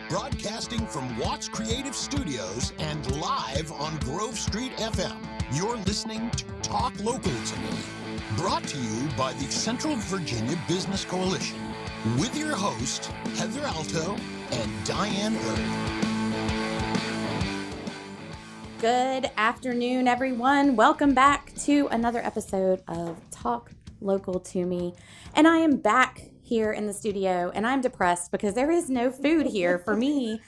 Broadcasting from Watts Creative Studios and live on Grove Street FM. You're listening to Talk Local to Me, brought to you by the Central Virginia Business Coalition, with your host, Heather Alto and Diane Erb. Good afternoon, everyone. Welcome back to another episode of Talk Local to Me. And I am back here in the studio, and I'm depressed because there is no food here for me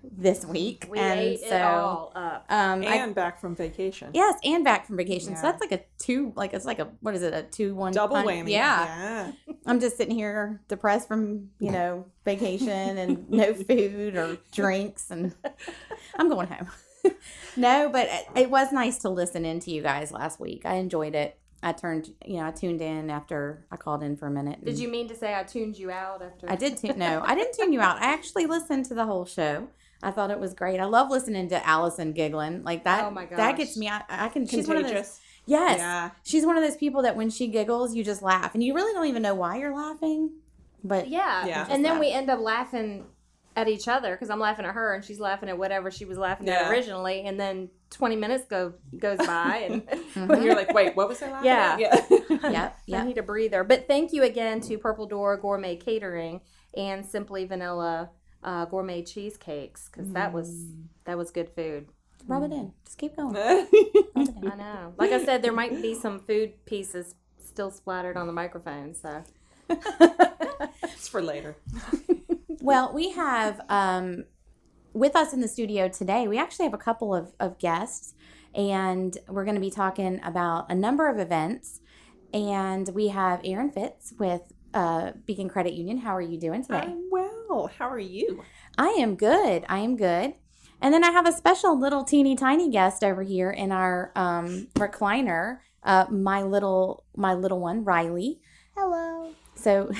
this week. We ate it all up. And back from vacation. Yes, and back from vacation. Yeah. So that's like a two, like it's like a, what is it, a 2-1 Double punch? whammy. Yeah. I'm just sitting here depressed from, vacation and no food or drinks, and I'm going home. No, but it was nice to listen in to you guys last week. I enjoyed it. I tuned in after I called in for a minute. Did you mean to say I tuned you out after? I did no, I didn't tune you out. I actually listened to the whole show. I thought it was great. I love listening to Allison giggling like that. Oh my gosh. That gets me. I can. She's one of those. Contagious. Yes. Yeah. She's one of those people that when she giggles, you just laugh, and you really don't even know why you're laughing. But Yeah. Yeah. And then laugh. we end up laughing at each other because I'm laughing at her and she's laughing at whatever she was laughing at Yeah. originally. And then 20 minutes goes by and And you're like, wait, what was I laughing Yeah. at? Yep. I need a breather. But thank you again to Purple Door Gourmet Catering and Simply Vanilla Gourmet Cheesecakes because that was good food. Rub it in. Just keep going. I know. Like I said, there might be some food pieces still splattered on the microphone. So It's for later. Well, we have with us in the studio today, we actually have a couple of guests, and we're going to be talking about a number of events. And we have Erin Fitz with Beacon Credit Union. How are you doing today? I'm well. How are you? I am good. And then I have a special little teeny tiny guest over here in our recliner, my little one, Riley. Hello. So,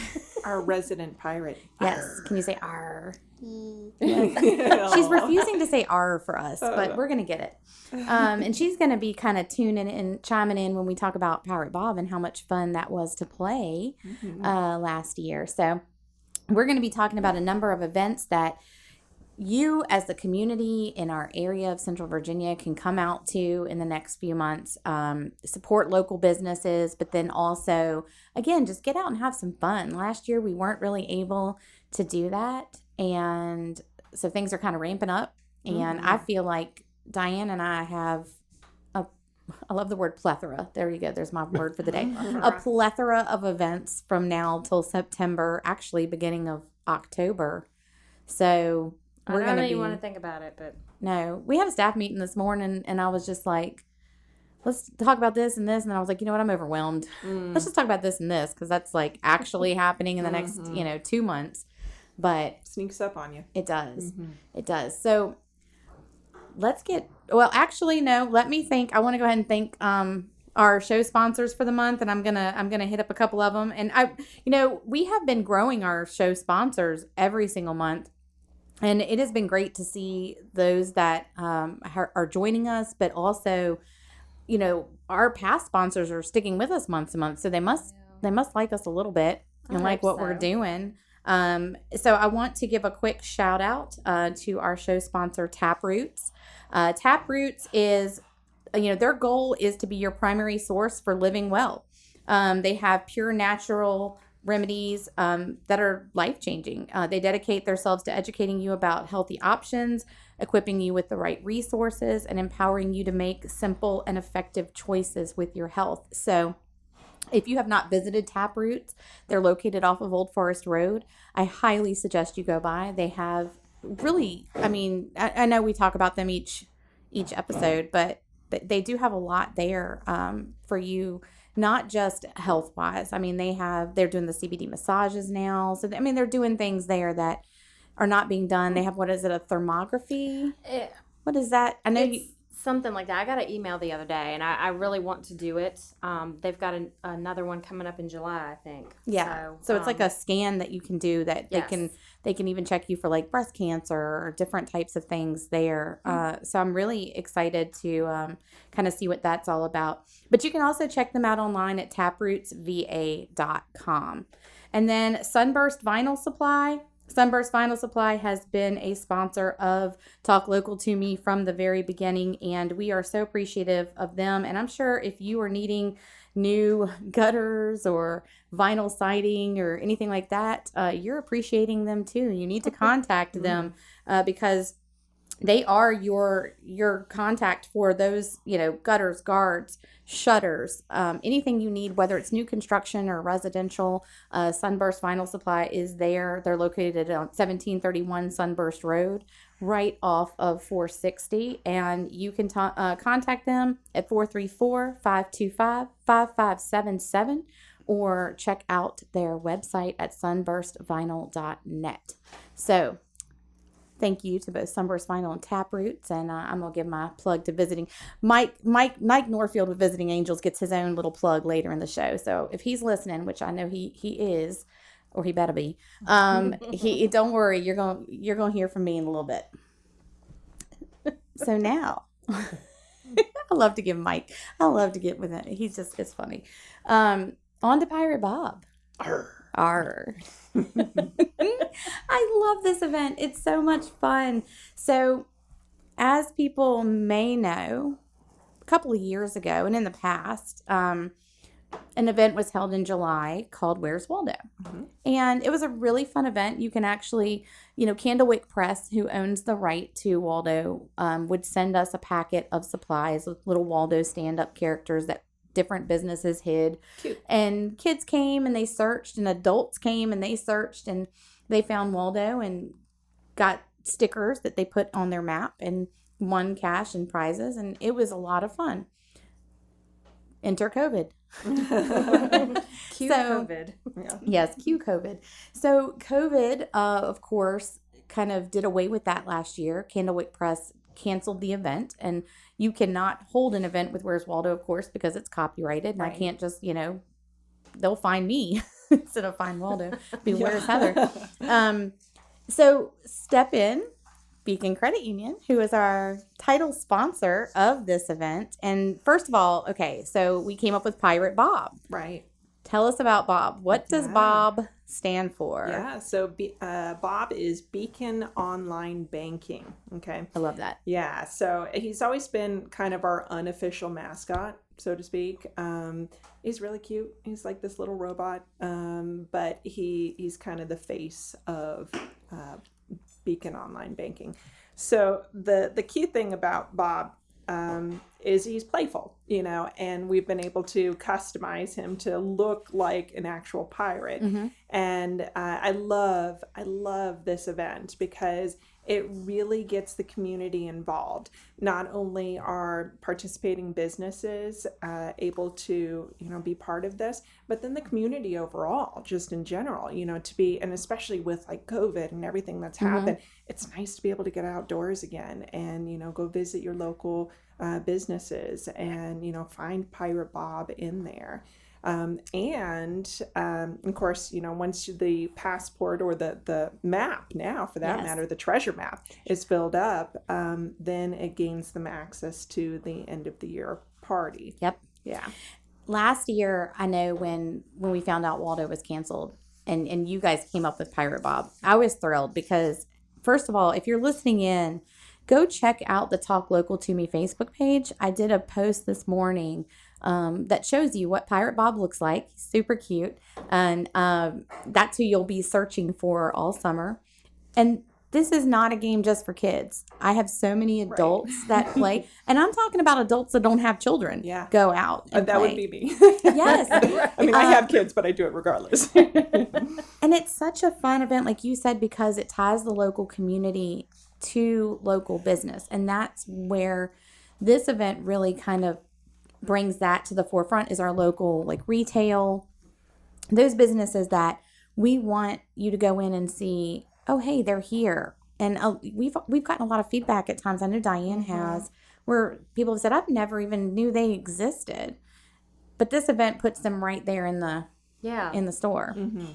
Our resident pirate. yes, can you say R? Yes. She's refusing to say R for us, but we're going to get it. And she's going to be kind of tuning and chiming in when we talk about Pirate Bob and how much fun that was to play last year. So we're going to be talking about a number of events that you as the community in our area of Central Virginia can come out to in the next few months, support local businesses, but then also, again, just get out and have some fun. Last year, we weren't really able to do that. And so things are kind of ramping up. And I feel like Diane and I have I love the word plethora. There you go. There's my word for the day. A plethora of events from now till September, actually beginning of October. So we're I going don't to be. even want to think about it, but No, we had a staff meeting this morning, and I was just like, let's talk about this and this. And then I was like, you know what? I'm overwhelmed. Let's just talk about this and this because that's like actually happening in the next, 2 months. But Sneaks up on you. it does. It does. So let's let me think. I want to go ahead and thank our show sponsors for the month, and I'm gonna hit up a couple of them. And we have been growing our show sponsors every single month. And it has been great to see those that are joining us, but also, our past sponsors are sticking with us month to month, so they must like us a little bit and like what we're doing. So I want to give a quick shout out to our show sponsor, Taproots. Taproots is, their goal is to be your primary source for living well. They have pure natural remedies that are life-changing. They dedicate themselves to educating you about healthy options, equipping you with the right resources, and empowering you to make simple and effective choices with your health. So if you have not visited Taproots, they're located off of Old Forest Road. I highly suggest you go by. They have really, I know we talk about them each episode, but they do have a lot there for you. Not just health-wise. They're doing the CBD massages now. So, they're doing things there that are not being done. They have, what is it, a thermography? What is that? I know something like that. I got an email the other day, and I really want to do it. They've got another one coming up in July, I think. Yeah. So it's like a scan that you can do that they can even check you for like breast cancer or different types of things there. So I'm really excited to kind of see what that's all about. But you can also check them out online at taprootsva.com. And then Sunburst Vinyl Supply. Sunburst Vinyl Supply has been a sponsor of Talk Local to Me from the very beginning, and we are so appreciative of them. And I'm sure if you are needing new gutters or vinyl siding or anything like that, you're appreciating them too. You need to contact them because they are your contact for those, gutters, guards, shutters, anything you need, whether it's new construction or residential. Sunburst Vinyl Supply is there. They're located at 1731 Sunburst Road, right off of 460. And you can contact them at 434-525-5577 or check out their website at sunburstvinyl.net. So, thank you to both Sunburst Vinyl and Taproots, and I'm gonna give my plug to visiting Mike Norfield with Visiting Angels gets his own little plug later in the show. So if he's listening, which I know he is, or he better be, don't worry, you're gonna hear from me in a little bit. So now, I love to get with him. It's funny. On to Pirate Bob. Arr. I love this event. It's so much fun. So, as people may know, a couple of years ago and in the past, an event was held in July called Where's Waldo? Mm-hmm. And it was a really fun event. You can actually, Candlewick Press, who owns the right to Waldo, would send us a packet of supplies with little Waldo stand-up characters that different businesses hid. Cute. And kids came and they searched, and adults came and they searched, and they found Waldo and got stickers that they put on their map and won cash and prizes, and it was a lot of fun. Enter COVID. COVID. Yeah. Yes, cue COVID. So COVID, of course, kind of did away with that last year. Candlewick Press canceled the event, and you cannot hold an event with Where's Waldo, of course, because it's copyrighted, and right. I can't just, they'll find me instead of find Waldo. Be Where's Heather. So step in, Beacon Credit Union, who is our title sponsor of this event. And first of all, okay, so we came up with Pirate Bob. Right. Tell us about Bob. What does Bob stand for? Yeah, so Bob is Beacon Online Banking. Okay. I love that. Yeah, so he's always been kind of our unofficial mascot, so to speak. He's really cute. He's like this little robot, but he's kind of the face of Beacon Online Banking. So the cute thing about Bob is he's playful, and we've been able to customize him to look like an actual pirate. Mm-hmm. And I love this event because it really gets the community involved. Not only are participating businesses able to, be part of this, but then the community overall, just in general, to be, and especially with like COVID and everything that's happened, it's nice to be able to get outdoors again and, go visit your local businesses and, find Pirate Bob in there. And of course, once the passport or the map now, for that matter, the treasure map is filled up, then it gains them access to the end of the year party. Yep. Yeah. Last year, I know when we found out Waldo was canceled and you guys came up with Pirate Bob, I was thrilled because, first of all, if you're listening in, go check out the Talk Local to Me Facebook page. I did a post this morning that shows you what Pirate Bob looks like. He's super cute. And that's who you'll be searching for all summer. And this is not a game just for kids. I have so many adults that play. And I'm talking about adults that don't have children. Yeah. Go out and that play. Would be me. Yes. I mean, I have kids, but I do it regardless. And it's such a fun event, like you said, because it ties the local community to local business. And that's where this event really kind of brings that to the forefront, is our local like retail, those businesses that we want you to go in and see, oh, hey, they're here. And we've gotten a lot of feedback at times. I know Diane has, where people have said, I've never even knew they existed. But this event puts them right there in the store. Mm-hmm.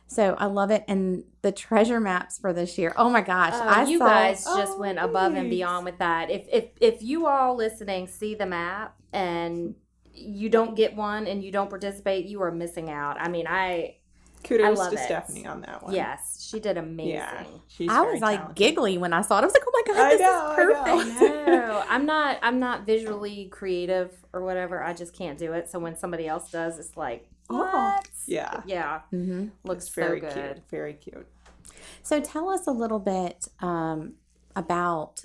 So I love it. And the treasure maps for this year. Oh my gosh. You guys just went above and beyond with that. If you all listening see the map and you don't get one and you don't participate, you are missing out. I mean, Kudos love to it. Stephanie on that one. Yes, she did amazing. Yeah, she's I very was like talented. giggly when I saw it. I was like, oh my God, I this know, is I know. perfect. No, I'm not visually creative or whatever. I just can't do it. So when somebody else does, it's like, what? Yeah. Yeah. Mm-hmm. Looks It's very so good. cute. Very cute. So tell us a little bit about.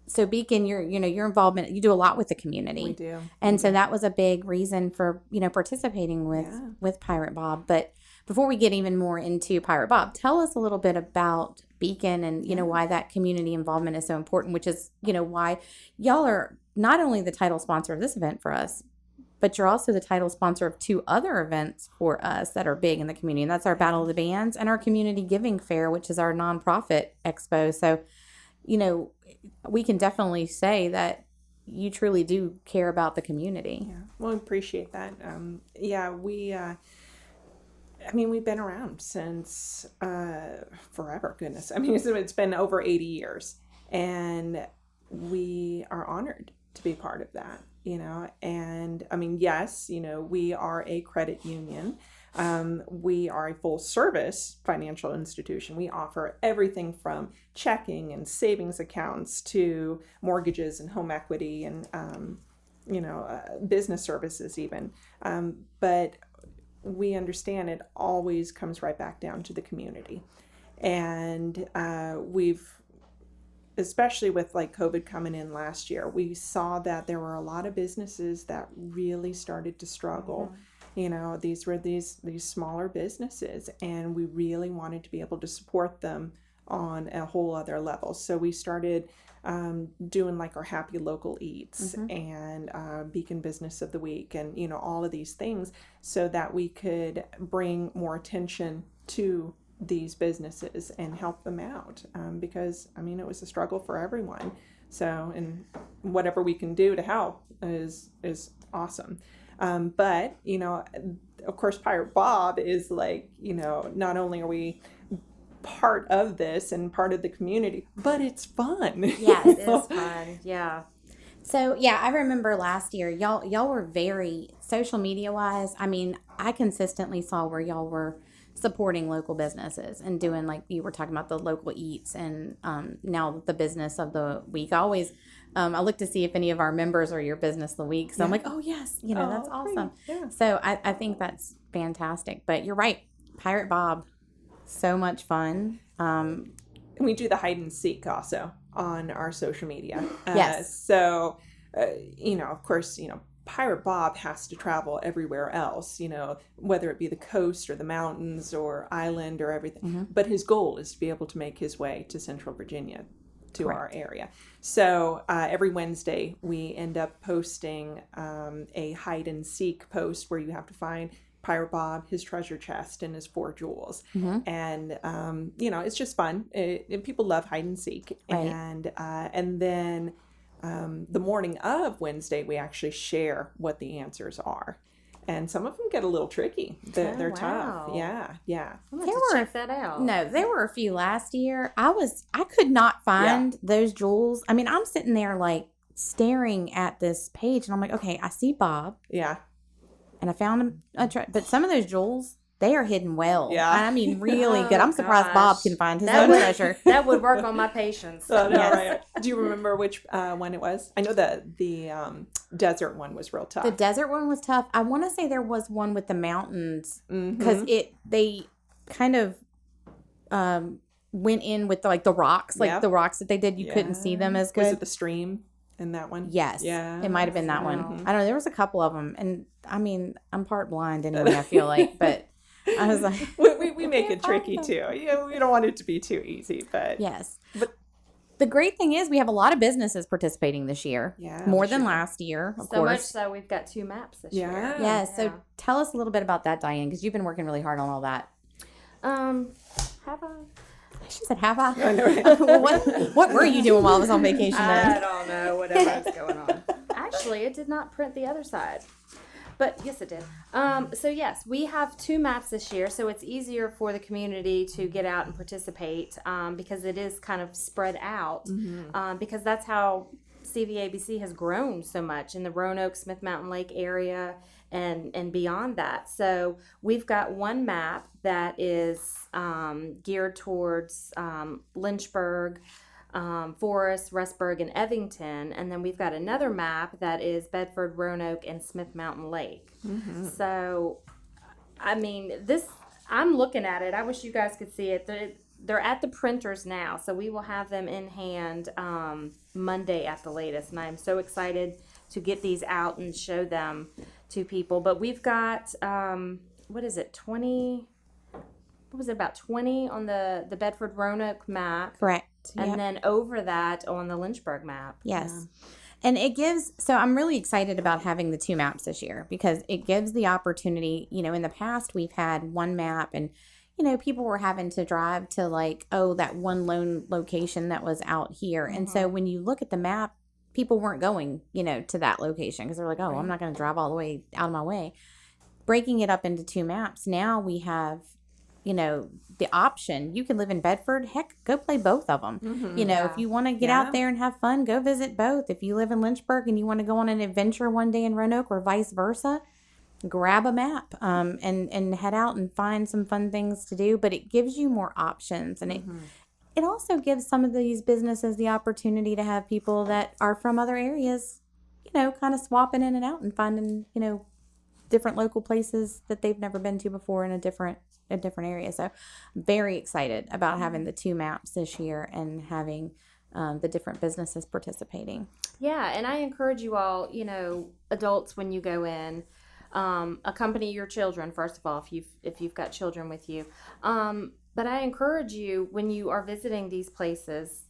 So Beacon, your involvement, you do a lot with the community. We do. And so that was a big reason for, participating with Pirate Bob. But before we get even more into Pirate Bob, tell us a little bit about Beacon and, why that community involvement is so important, which is, why y'all are not only the title sponsor of this event for us, but you're also the title sponsor of 2 other events for us that are big in the community. And that's our Battle of the Bands and our Community Giving Fair, which is our nonprofit expo. So, we can definitely say that you truly do care about the community. Yeah. Well, I appreciate that. We've been around since forever. Goodness. It's been over 80 years, and we are honored to be part of that. And yes, we are a credit union. We are a full service financial institution. We offer everything from checking and savings accounts to mortgages and home equity and, business services even. But we understand it always comes right back down to the community. And especially with like COVID coming in last year, we saw that there were a lot of businesses that really started to struggle. Mm-hmm. These were these smaller businesses, and we really wanted to be able to support them on a whole other level. So we started doing like our Happy Local Eats and Beacon Business of the Week and, all of these things so that we could bring more attention to these businesses and help them out because, it was a struggle for everyone. So, and whatever we can do to help is awesome. But, of course, Pirate Bob is like, not only are we part of this and part of the community, but it's fun. Yes, it is fun. Yeah. So, I remember last year, y'all were very social media wise. I consistently saw where y'all were supporting local businesses and doing, like you were talking about, the local eats and now the business of the week. I always I look to see if any of our members are your business of the week. So I'm like, oh yes, that's awesome. Yeah. So I think that's fantastic. But you're right, Pirate Bob, so much fun. And we do the hide and seek also on our social media. Yes. So, of course, Pirate Bob has to travel everywhere else, whether it be the coast or the mountains or island or everything. Mm-hmm. But his goal is to be able to make his way to Central Virginia, to Correct. Our area. So every Wednesday we end up posting a hide and seek post where you have to find Pirate Bob, his treasure chest, and his 4 jewels. Mm-hmm. And, it's just fun. People love hide and seek. Right. And then the morning of Wednesday, we actually share what the answers are. And some of them get a little tricky. They're tough. Yeah. I'm going to check that out. No, there were a few last year. I could not find those jewels. I'm sitting there like staring at this page and I'm like, okay, I see Bob. Yeah. And I found him, but some of those jewels, they are hidden well. Yeah. Really good. I'm surprised Bob can find his own treasure. That would work on my patience. Oh, no, right. Do you remember which one it was? I know that the desert one was real tough. The desert one was tough. I want to say there was one with the mountains because they kind of went in with the rocks, the rocks that they did. You couldn't see them as good. Was it the stream? In that one? Yes. Yeah. It might have been that one. Mm-hmm. I don't know. There was a couple of them. And I'm part blind anyway, I feel like. But I was like. we make it tricky too. Yeah, we don't want it to be too easy. But yes. But the great thing is we have a lot of businesses participating this year. Yeah. More than last year, of course. So much so we've got 2 maps this year. Yeah. So tell us a little bit about that, Diane, because you've been working really hard on all that. Have I? She said, have I? I know, right? What were you doing while I was on vacation then? I don't know. Whatever's going on. Actually, it did not print the other side. But yes, it did. So yes, we have 2 maps this year. So it's easier for the community to get out and participate because it is kind of spread out. Mm-hmm. Because that's how CVABC has grown so much in the Roanoke, Smith Mountain Lake area. and beyond that. So we've got one map that is geared towards Lynchburg, Forest, Rustburg, and Evington, and then we've got another map that is Bedford, Roanoke, and Smith Mountain Lake. So, I mean, I'm looking at it. I wish you guys could see it. They're at the printers now, so we will have them in hand Monday at the latest, and I'm so excited to get these out and show them to people. But we've got, what is it, 20? What was it, about 20 on the Bedford Roanoke map? Correct. And Yep. then over that on the Lynchburg map. Yes. And it gives, so I'm really excited about having the 2 maps this year because it gives the opportunity, in the past we've had one map and, people were having to drive to like, that one lone location that was out here. And so when you look at the map, people weren't going, to that location because they're like, I'm not going to drive all the way out of my way. Breaking it up into 2 maps, now we have, the option. You can live in Bedford, heck, go play both of them. If you want to get out there and have fun, go visit both. If you live in Lynchburg and you want to go on an adventure one day in Roanoke or vice versa, grab a map and head out and find some fun things to do. But it gives you more options, and it also gives some of these businesses the opportunity to have people that are from other areas, kind of swapping in and out and finding, different local places that they've never been to before in a different area. So very excited about having the 2 maps this year and having the different businesses participating. Yeah, and I encourage you all, adults, when you go in, accompany your children, first of all, if you've got children with you. But I encourage you, when you are visiting these places,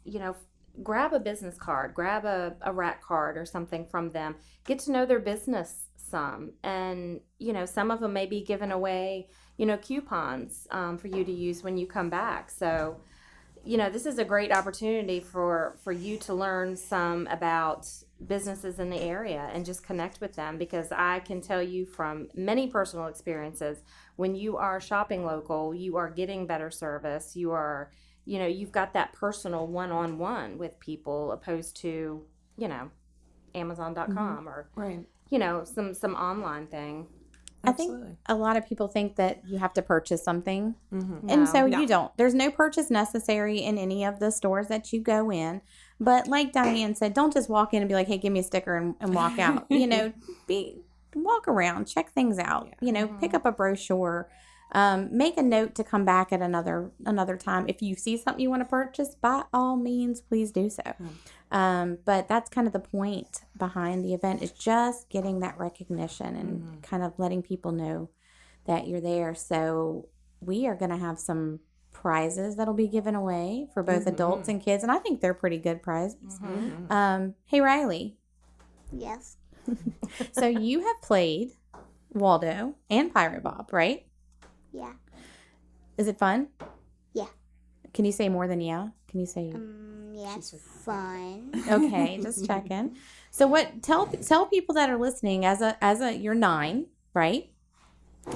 grab a business card, grab a RAC card or something from them. Get to know their business some. And, some of them may be giving away, coupons for you to use when you come back. So, this is a great opportunity for you to learn some about businesses in the area and just connect with them, because I can tell you from many personal experiences, when you are shopping local, you are getting better service. You are, you've got that personal one-on-one with people opposed to, Amazon.com or, some online thing. I think a lot of people think that you have to purchase something. And No. so you don't. There's no purchase necessary in any of the stores that you go in. But like Diane said, don't just walk in and be like, hey, give me a sticker and walk out. Walk around, check things out, pick up a brochure, make a note to come back at another time. If you see something you want to purchase, by all means, please do so. But that's kind of the point behind the event, is just getting that recognition and kind of letting people know that you're there. So we are going to have some prizes that'll be given away for both adults and kids, and I think they're pretty good prizes. Hey, Riley. Yes. So you have played Waldo and Pirate Bob, right? Yeah. Is it fun? Yeah. Can you say more than yeah? Can you say? Yeah, it's fun. Okay, just checking. So what? Tell people that are listening, as a you're 9, right?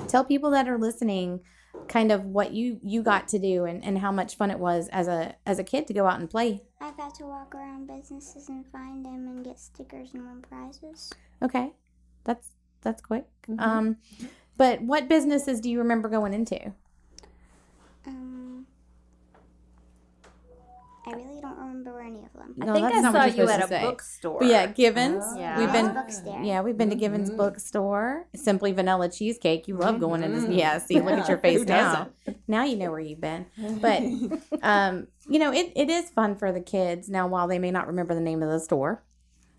Tell people that are listening kind of what you got to do and how much fun it was as a kid to go out and play. I got to walk around businesses and find them and get stickers and win prizes. Okay, that's quick. But what businesses do you remember going into? I really don't remember any of them. I No, think that's I not what saw you're you supposed at to a say. bookstore. But yeah, Givens. Yeah. We've been Bookstore. we've been to Givens Bookstore. Simply Vanilla Cheesecake. You love going into yeah. See, look at your face Who now. Now you know where you've been. But it is fun for the kids. Now, while they may not remember the name of the store,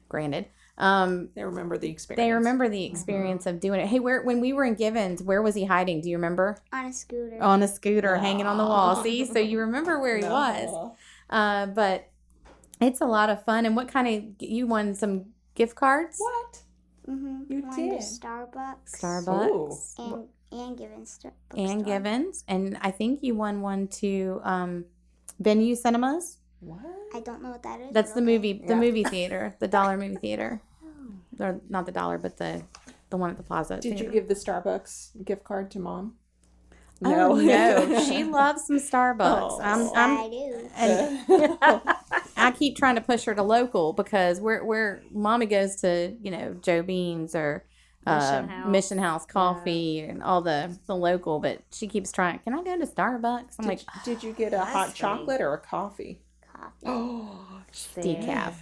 granted, They remember the experience. they remember the experience of doing it. Hey, when we were in Givens, where was he hiding? Do you remember? On a scooter. On a scooter, hanging on the wall. See, so you remember where he was. But it's a lot of fun. And what kind of, you won some gift cards? What? You Won did. to Starbucks. Starbucks. And Givens. And Givens. And I think you won one to Venue Cinemas. What? I don't know what that is. That's but the okay. movie, the movie theater, the Dollar movie theater. Or not the Dollar, but the one at the Plaza. Did you Theater. give the Starbucks gift card to Mom? Oh, no. She loves some Starbucks. Oh. I do. And I keep trying to push her to local because where Mommy goes to, Joe Bean's or Mission House Coffee and all the local, but she keeps trying, can I go to Starbucks? I'm like, Did you get a hot chocolate or a coffee? Coffee. Oh, decaf.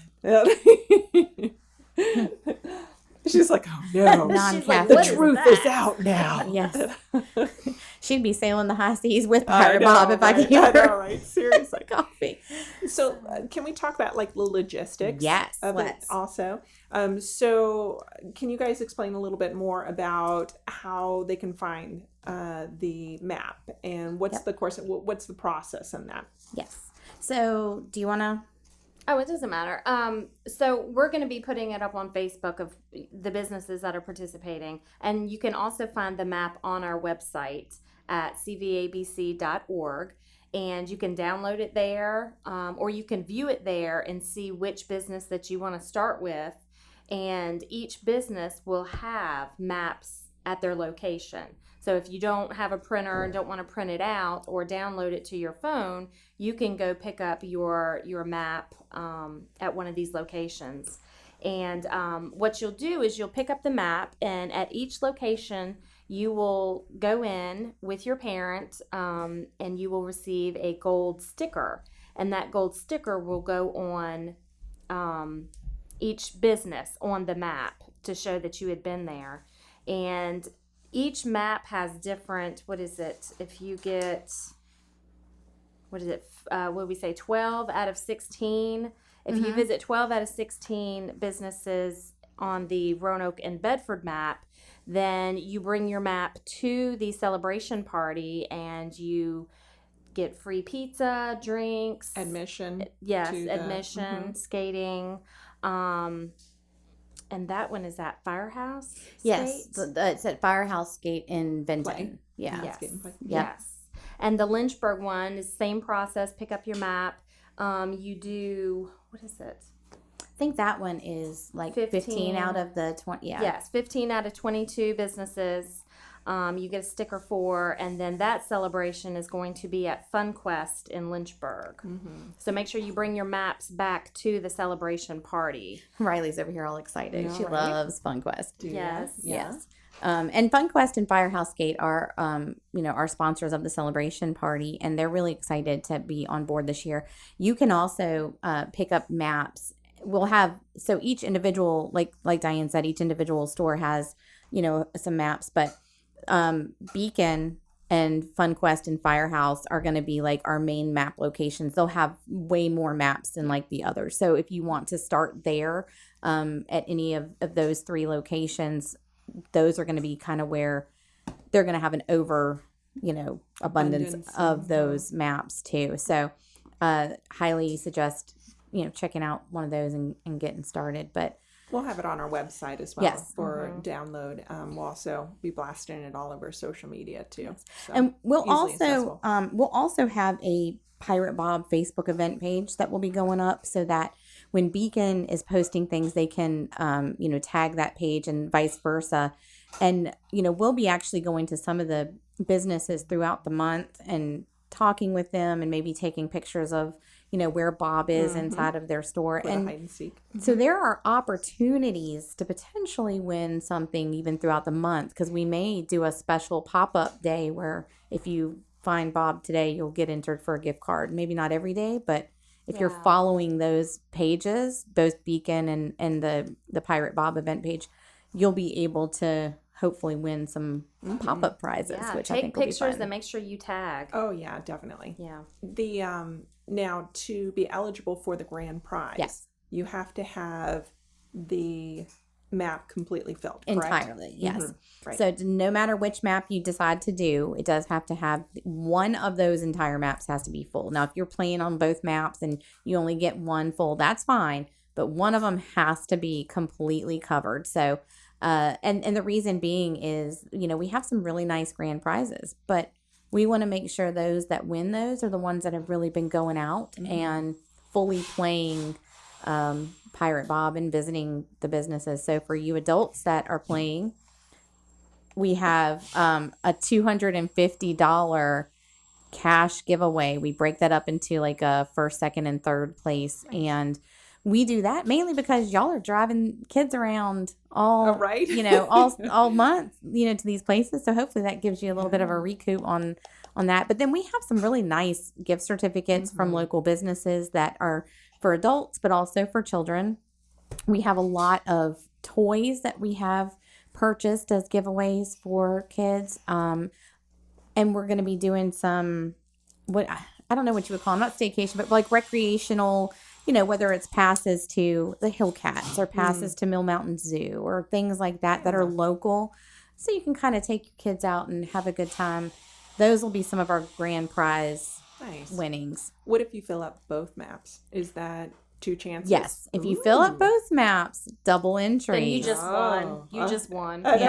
she's like, oh no. Non-caffeine. The What is truth that? is out now. Yes. She'd be sailing the high seas with I Pirate know, Bob if I right? gave I know, her right? Seriously. coffee. So, can we talk about like the logistics? Yes, of it let's. also. So, can you guys explain a little bit more about how they can find the map and what's the course? What's the process in that? Yes. So, do you want to? Oh, it doesn't matter. So we're going to be putting it up on Facebook of the businesses that are participating. And you can also find the map on our website at cvabc.org. And you can download it there, or you can view it there and see which business that you want to start with. And each business will have maps at their location. So if you don't have a printer and don't want to print it out or download it to your phone, you can go pick up your map at one of these locations. And what you'll do is you'll pick up the map, and at each location, you will go in with your parent and you will receive a gold sticker. And that gold sticker will go on each business on the map to show that you had been there. And each map has different, what is it? If you get, what is it? What would we say? 12 out of 16. If you visit 12 out of 16 businesses on the Roanoke and Bedford map, then you bring your map to the celebration party and you get free pizza, drinks, Admission. yes, to the- admission, skating. And that one is at Firehouse? Yes, Skate? it's at Firehouse Gate in Benton. Play. Yeah. Yes. Skating play. Yep. Yes. And the Lynchburg one is same process. Pick up your map. You do, what is it? I think that one is like 15 out of the 20. Yeah. Yes, 15 out of 22 businesses. You get a sticker for, and then that celebration is going to be at FunQuest in Lynchburg. So make sure you bring your maps back to the celebration party. Riley's over here all excited. Yeah, She right? loves FunQuest. Do you? Yes. Yes. And FunQuest and Firehouse Gate are, our sponsors of the celebration party, and they're really excited to be on board this year. You can also pick up maps. We'll have, so each individual, like Diane said, each individual store has, some maps, but Beacon and FunQuest and Firehouse are going to be like our main map locations. They'll have way more maps than like the others. So if you want to start there at any of those three locations, those are going to be kind of where they're going to have an abundance of those maps too. So highly suggest, checking out one of those and getting started. But We'll have it on our website as well Yes. for download. We'll also be blasting it all over social media too. So and we'll easily accessible. also have a Pirate Bob Facebook event page that will be going up so that when Beacon is posting things, they can, tag that page and vice versa. And, we'll be actually going to some of the businesses throughout the month and talking with them and maybe taking pictures of, where Bob is inside of their store. For And the hide and seek. so there are opportunities to potentially win something even throughout the month, because we may do a special pop-up day where if you find Bob today, you'll get entered for a gift card. Maybe not every day, but if you're following those pages, both Beacon and the Pirate Bob event page, you'll be able to hopefully win some pop-up prizes, Yeah, which I take think will be pictures fun. and make sure you tag. Oh yeah, definitely. Yeah. The now to be eligible for the grand prize, Yes. you have to have the map completely filled. Correct? Entirely, yes. Right. So no matter which map you decide to do, it does have to have one of those entire maps has to be full. Now, if you're playing on both maps and you only get one full, that's fine. But one of them has to be completely covered. So, and the reason being is, we have some really nice grand prizes, but we want to make sure those that win those are the ones that have really been going out and fully playing Pirate Bob and visiting the businesses. So for you adults that are playing, we have a $250 cash giveaway. We break that up into like a first, second, and third place. And we do that mainly because y'all are driving kids around all Right. all month, to these places. So hopefully that gives you a little bit of a recoup on that. But then we have some really nice gift certificates from local businesses that are for adults, but also for children. We have a lot of toys that we have purchased as giveaways for kids. And we're going to be doing some, what I don't know what you would call them, not staycation, but like recreational, whether it's passes to the Hillcats or passes to Mill Mountain Zoo or things like that that are local. So you can kind of take your kids out and have a good time. Those will be some of our grand prize winnings. What if you fill up both maps? Is that 2 chances? Yes. If you fill up both maps, double entry. Then you just won. You just won. I'm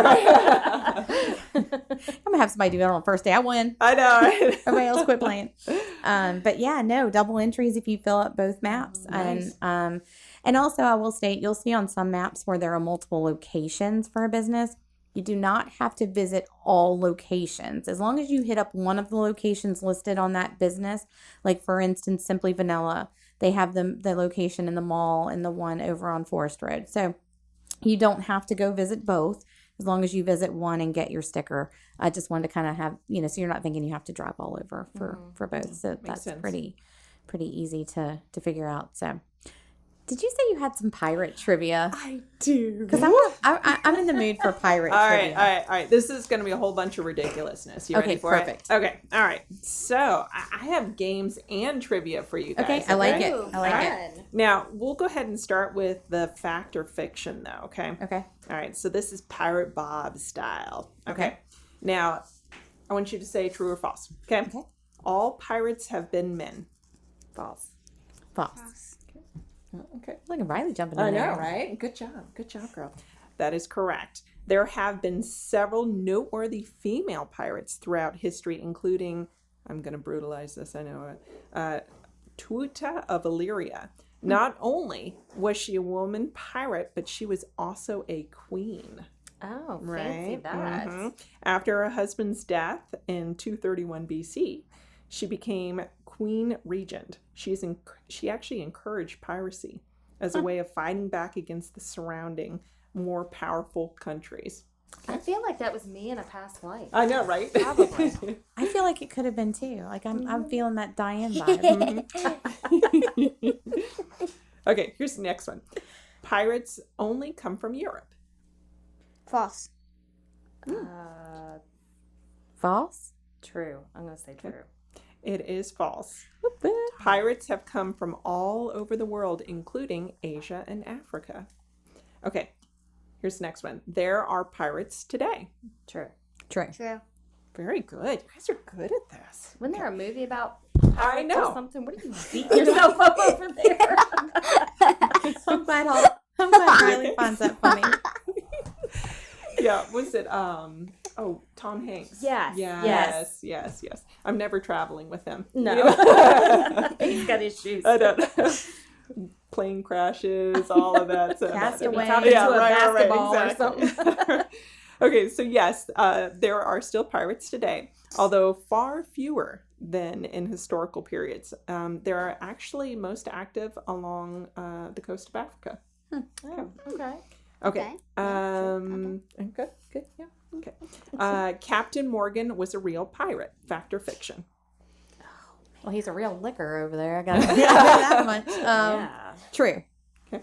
gonna have somebody do that on the first day. I win. I know, right? Everybody else quit playing. But yeah, no, double entries if you fill up both maps. Nice. And also I will state, you'll see on some maps where there are multiple locations for a business. You do not have to visit all locations. As long as you hit up one of the locations listed on that business, like for instance, Simply Vanilla, they have the location in the mall and the one over on Forest Road. So you don't have to go visit both as long as you visit one and get your sticker. I just wanted to kind of have, so you're not thinking you have to drive all over for both. So that's sense. pretty easy to figure out. So did you say you had some pirate trivia? I do. Because I'm in the mood for pirate trivia. All right. This is going to be a whole bunch of ridiculousness. You ready for perfect. it? Okay, all right. So I have games and trivia for you guys. Okay, I like it. Ooh, I like fun. it. Now, we'll go ahead and start with the fact or fiction, though, okay? Okay. All right, so this is Pirate Bob style. Okay. Okay. Now, I want you to say true or false. Okay. Okay. All pirates have been men. False. False. Okay. Look at Riley jumping in I there. know, right? Good job, girl. That is correct. There have been several noteworthy female pirates throughout history, including, I'm going to brutalize this, I know it, Tuata of Illyria. Not only was she a woman pirate, but she was also a queen. Oh, fancy Right. that. Mhm. After her husband's death in 231 BC, she became Queen Regent. She actually encouraged piracy as a way of fighting back against the surrounding, more powerful countries. I feel like that was me in a past life. I know, right? Probably. I feel like it could have been too. Like I'm feeling that Diane vibe. Okay, here's the next one. Pirates only come from Europe. False. False? True. I'm going to say true. It is false. Pirates have come from all over the world, including Asia and Africa. Okay, here's the next one. There are pirates today. True. True. True. Very good. You guys are good at this. Wasn't there a movie about I pirates know. or something? What are you beating yourself up over there? I'm glad Riley finds that funny. Yeah, was it Tom Hanks? Yes. Yes. I'm never traveling with him. No. You know? He's got issues. I don't know. Plane crashes, all of that. So Castaway. Turn into a basketball or exactly. something. Okay, so yes, there are still pirates today, although far fewer than in historical periods. There are actually most active along the coast of Africa. Oh, okay. Okay. Good. Yeah. Okay. Captain Morgan was a real pirate. Fact or fiction? Well, he's a real licker over there. I got that much. Yeah. True.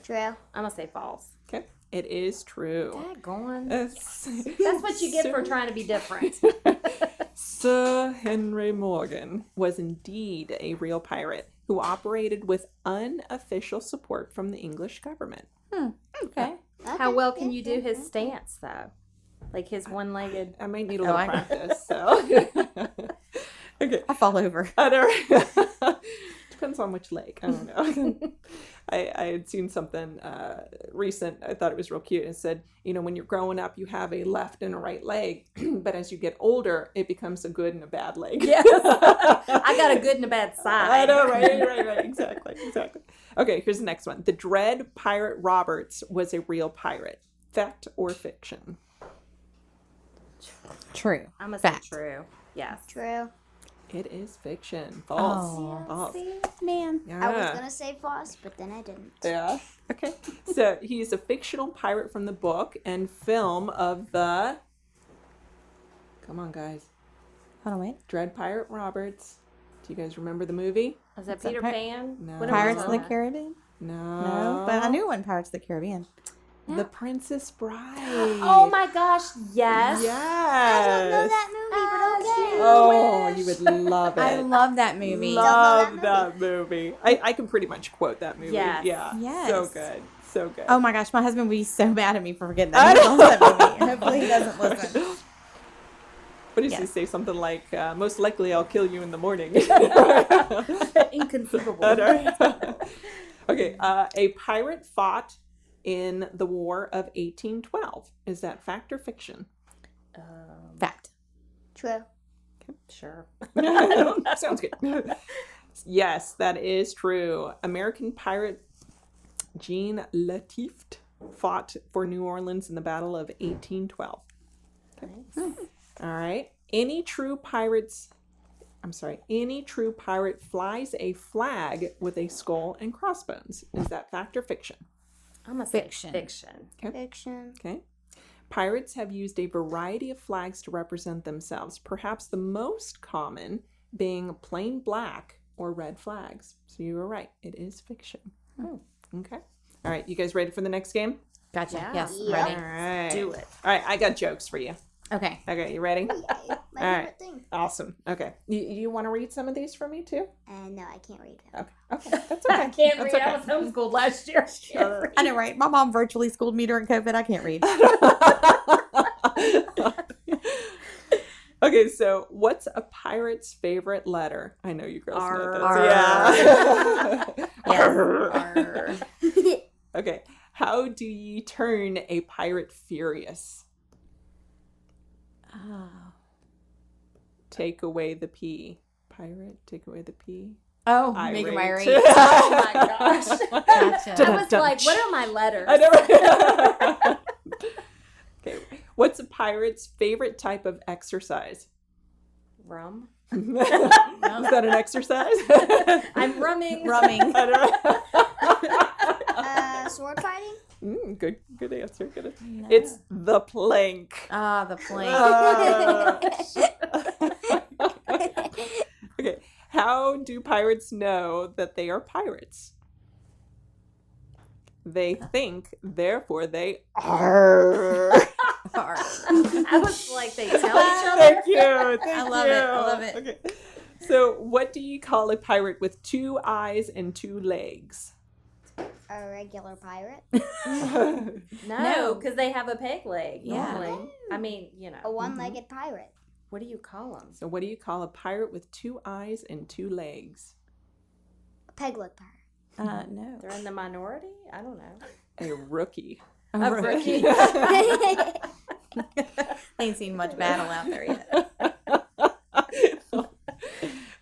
True. I'm going to say false. Okay. It is true. Daggone. That's That's what you get for trying to be different. Sir Henry Morgan was indeed a real pirate who operated with unofficial support from the English government. Okay. How well can you do his stance, though? Like his one-legged... I might need a little I- practice, so. Okay. I fall over. I don't Depends on which leg. I don't know. I had seen something recent. I thought it was real cute. It said, when you're growing up, you have a left and a right leg, but as you get older, it becomes a good and a bad leg. Yes. I got a good and a bad side. I know, right. Exactly. Okay, here's the next one. The Dread Pirate Roberts was a real pirate. Fact or fiction? True. I'm going to say Fact. true. Yes. True. It is fiction. False. Oh. False. Man. Yeah. I was gonna say false, but then I didn't. Yeah. Okay. So he's a fictional pirate from the book and film of the. Come on, guys. Hold on, wait. Dread Pirate Roberts. Do you guys remember the movie? Is that Is that Peter Pi- Pan? No. What am I Pirates of the looking at? Caribbean? No. No, but I knew it wasn't Pirates of the Caribbean. The Princess Bride. Oh my gosh, yes. Yes. I don't know that movie, but okay. Oh, you would love it. I love that movie. Love Don't know that movie. I can pretty much quote that movie. Yes. Yeah. Yes. So good. So good. Oh my gosh, my husband would be so mad at me for forgetting that. He loves that movie. Hopefully he doesn't listen. What does he Yes. say? Something like, most likely I'll kill you in the morning. Inconceivable. Okay. A pirate fought in the War of 1812. Is that fact or fiction? Fact. True. Sure. Sounds good. Yes, that is true. American pirate Jean Lafitte fought for New Orleans in the Battle of 1812. Nice. All right. Any true pirate flies a flag with a skull and crossbones. Is that fact or fiction? I'm gonna say Fiction. fiction. Fiction. Okay. Pirates have used a variety of flags to represent themselves, perhaps the most common being plain black or red flags. So you were right. It is fiction. Okay. All right. You guys ready for the next game? Gotcha. Yeah. Yes. Yeah. Ready. All right. Do it. All right. I got jokes for you. Okay. Okay. You ready? Yay. My All favorite right. thing. Awesome. Okay. You want to read some of these for me too? No, I can't read them. Okay. Okay. That's okay. I can't That's read. I was homeschooled last year. Sure. I know, right? My mom virtually schooled me during COVID. I can't read. Okay, so what's a pirate's favorite letter? I know you girls know R. this. Yeah. Yes. Arr. Okay, how do you turn a pirate furious? Oh. Take away the P. Pirate, take away the P. Oh, make him Irate. irate. Oh my gosh. Gotcha. I was like, what are my letters? I never. Okay, what's a pirate's favorite type of exercise? Rum. Is that an exercise? I'm rumming. Rumming. Sword fighting? Good answer. Good answer. It's the plank. Ah, the plane. Okay, how do pirates know that they are pirates? They think, therefore they are. Arr. I was like, they tell each other. Thank you. Thank I love you. it, I love it. Okay. So, what do you call a pirate with 2 eyes and 2 legs? A regular pirate? No, No. because they have a peg leg. Yeah. Normally. I mean, you know. A one-legged pirate? What do you call them? So, what do you call a pirate with 2 eyes and 2 legs? A peg-leg pirate. No. They're in the minority. I don't know. A rookie. A rookie. Ain't seen much battle out there yet.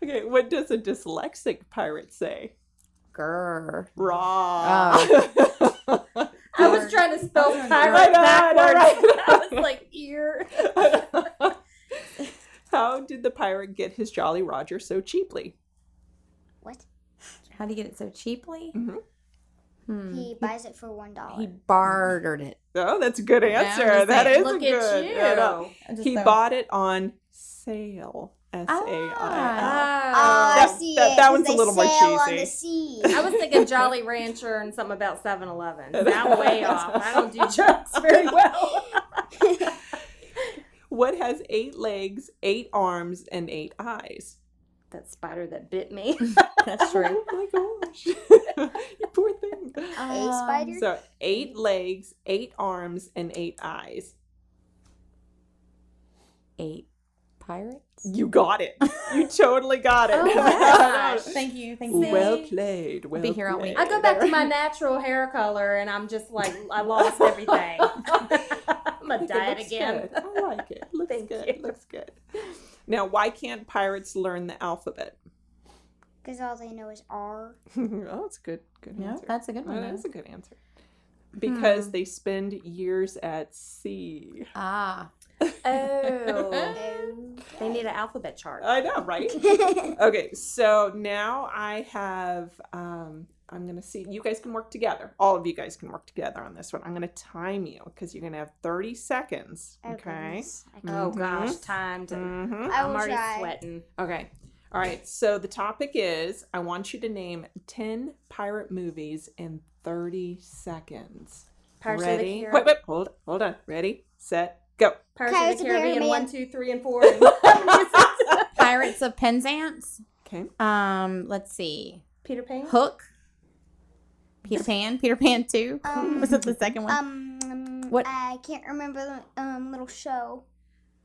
Okay, what does a dyslexic pirate say? Grr. Raw. I was trying to spell I pirate know, I know, backwards. right? I was like, ear. How did the pirate get his Jolly Roger so cheaply? What? How do you get it so cheaply? Mhm. He buys it for $1. He bartered it. Oh, that's a good answer. just That saying, is Look a at good. you. Yeah, no. I just He thought- bought it on sale. S-A-I-L. Oh, Ah. I That- see that- it. that 'cause one's a they little more sail on cheesy. the sea. I was thinking Jolly Rancher and something about 7-Eleven. I'm way off. I don't do jokes very well. What has 8 legs, 8 arms, and 8 eyes? That spider that bit me. That's true. Oh my gosh. You poor thing. A spider? So 8 legs, 8 arms, and 8 eyes. 8 pirates. You got it. You totally got it. Oh my gosh. Thank you. Thank See? you. Well played. Well be here all week. played. I go back to my natural hair color and I'm just like, I lost everything. I'm going to It diet looks again. good. I like it. Looks Thank good. you. Looks good. Now, why can't pirates learn the alphabet? Because all they know is R. Oh, that's a good Yeah, answer. that's a good one. That though. is a good answer. Because they spend years at sea. Ah. Oh. They need an alphabet chart. I know, right? Okay, so now I have, I'm going to see, you guys can work together. All of you guys can work together on this one. I'm going to time you because you're going to have 30 seconds. Okay. goodness. I can- Oh gosh, time to. Mm-hmm. I I'm will already try. sweating. Okay. All right. So the topic is I want you to name 10 pirate movies in 30 seconds. Pirates Ready? of the Caribbean. Wait, hold on. Ready, set, go. Pirates of the Caribbean, Caribbean. 1, 2, 3, and 4. Pirates of Penzance. Okay. Let's see. Peter Pan. Hook. Peter Pan 2. Was it the second one? What- I can't remember the little show.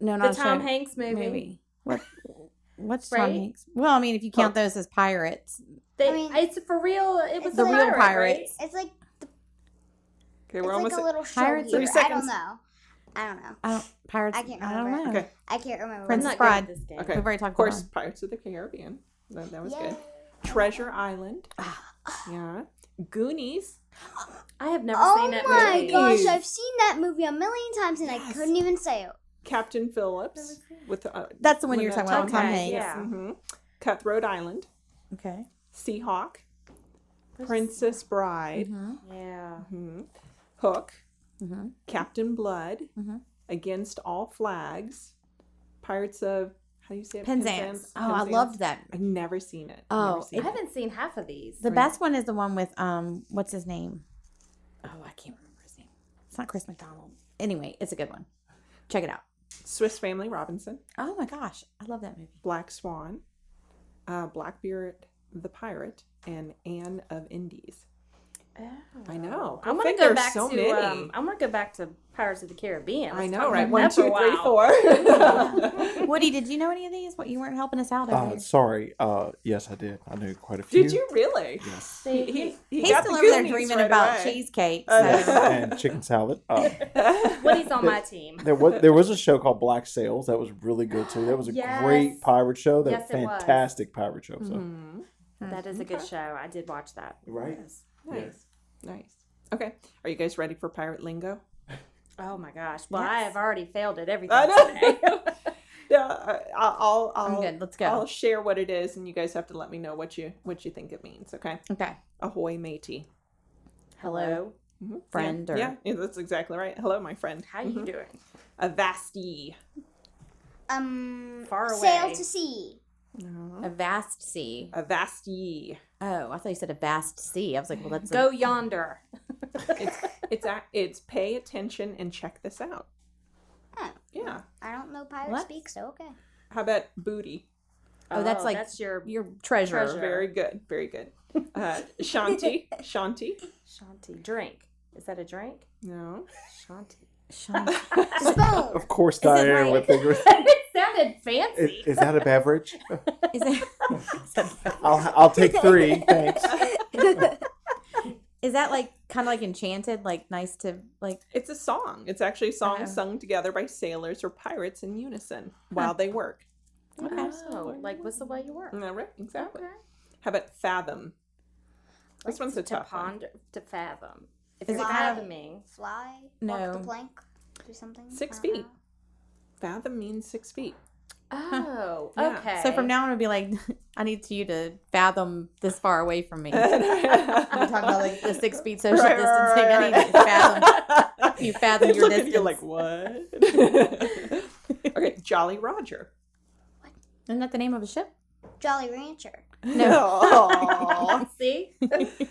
No, The not Tom Shark- Hanks movie. What's Right? Tom Hanks? Well, I mean, if you count those as pirates. They, I mean, it's for real. It was it's The a real pirate, pirates. It's like Okay, it's we're like almost a little show Pirates here. of- 30 I seconds. don't know. Pirates. I can't I don't remember. know. Okay. I can't remember. Prince I'm not Bride. good at this game. Okay. We've already talked Of course, about Pirates of the Caribbean. That was Yay. good. Treasure Island. Yeah. Goonies. I have never Oh seen that my movie. gosh, I've seen that movie a million times and I couldn't even say it. Captain Phillips with That's the one you were with, talking about, Tom Okay, Hanks. yeah. Mm-hmm. Cutthroat Island. Okay. Seahawk. Princess Bride. Yeah. hmm Hook. Mm-hmm. Captain Blood. Mhm. Against All Flags. Pirates of, how do you say it? Penzance. Oh, I Penzance. loved that. I've never seen it. Oh, Never seen I haven't seen half of these. The best one is the one with what's his name? Oh, I can't remember his name. It's not Chris McDonald. Anyway, it's a good one. Check it out. Swiss Family Robinson. Oh my gosh, I love that movie. Black Swan. Blackbeard the Pirate. And Anne of Indies. I know. I'm I gonna think go there's back so to. many. I'm gonna go back to Pirates of the Caribbean. I Let's know, talk right? about 1, that for 2, a 3, while. 4. Woody, did you know any of these? What, you weren't helping us out over here. Sorry. Yes, I did. I knew quite a few. Did you really? Yes. See, He He's got still the over there Goonies dreaming right about away. cheesecake. I So. know. And chicken salad. Woody's on my team. There was a show called Black Sails that was really good too. That was a Yes. great pirate show. That Yes, it was. fantastic pirate show. So Mhm. That is a good show. I did watch that. right. Nice. Nice. Okay. Are you guys ready for pirate lingo? Oh my gosh. Well, I have already failed at everything I today. know. Yeah, I'll I'm good. Let's go. I'll share what it is, and you guys have to let me know what you think it means. Okay. Okay. Ahoy, matey. Hello. Mhm. Friend Yeah. or- Yeah, that's exactly right. Hello, my friend. How you doing? Avasti. Far Sail away. to sea. A vast sea. Avasti. Oh, I thought you said a vast sea. I was like, well, that's Go yonder. It's pay attention and check this out. Oh. Yeah. I don't know pirate What? speak, so okay. How about booty? Oh, that's like that's your your treasure. treasure. Very good. Very good. Shanti. Shanti. Shanti drink. Is that a drink? No. Shanti. Sean. Spoon. Of course, Is it Diane right? would think. It sounded fancy. Is that a beverage? Is it? I'll take 3. Thanks. Is that like kind of like enchanted? Like nice to like. It's a song. It's actually a song Oh. sung together by sailors or pirates in unison while they work. Okay. Oh, like whistle while you work. Right, exactly. Okay. How about fathom? This one's a to tough one. ponder, to fathom. If Is you're it fathoming, Fly. No. Walk the plank. Do something. 6 I don't feet. know. Fathom means 6 feet. oh, Yeah. okay. So from now on, it'll be like, I need you to fathom this far away from me. We're Right, talking about like the 6 feet social right, distancing. I need right. you to fathom. You fathom your Look at distance. you like, what? Okay, Jolly Roger. Isn't that the name of a ship? Jolly Rancher. No. See,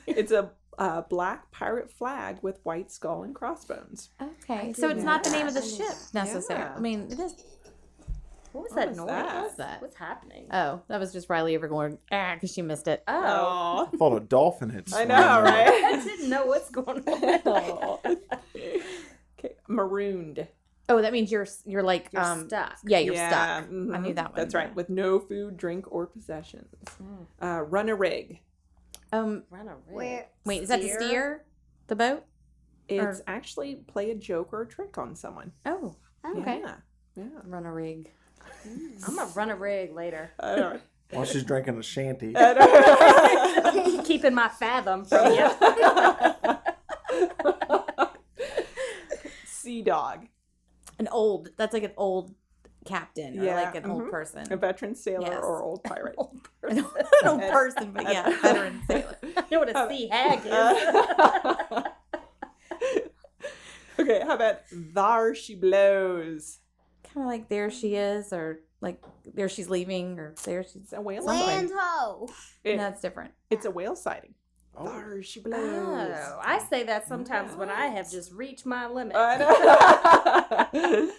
It's a black pirate flag with white skull and crossbones. Okay, so it's not the name of the that. ship necessarily. Yeah. I mean, it is. what was What that was noise? that? What was that? What's happening? Oh, that was just Riley ever going because she missed it. Oh, Oh. I thought a dolphin had. I swam know, there. right? I didn't know what's going on. Okay, marooned. Oh, that means you're like You're stuck. Yeah, you're Yeah, stuck. I mhm. knew that one. That's right. With no food, drink, or possessions. Run a rig. Um, Run a rig. Where? wait, is that to steer the boat? It's actually play a joke or a trick on someone. Oh, Oh, okay. Yeah. Yeah. Run a rig. I'm gonna run a rig later. I don't While she's drinking a shanty. Keeping my fathom from you. Sea dog. That's like an old captain or like an old a person. veteran sailor Yes. or old pirate. An old person, but yeah, veteran sailor. I know what a sea hag is. Okay, how about Thar She Blows? Kind of like there she is, or like there she's leaving, or there she's. It's a whale Land sighting. ho! That's different. It's a whale sighting. Oh. Thar She Blows. Oh, I say that sometimes when I have just reached my limit. I know.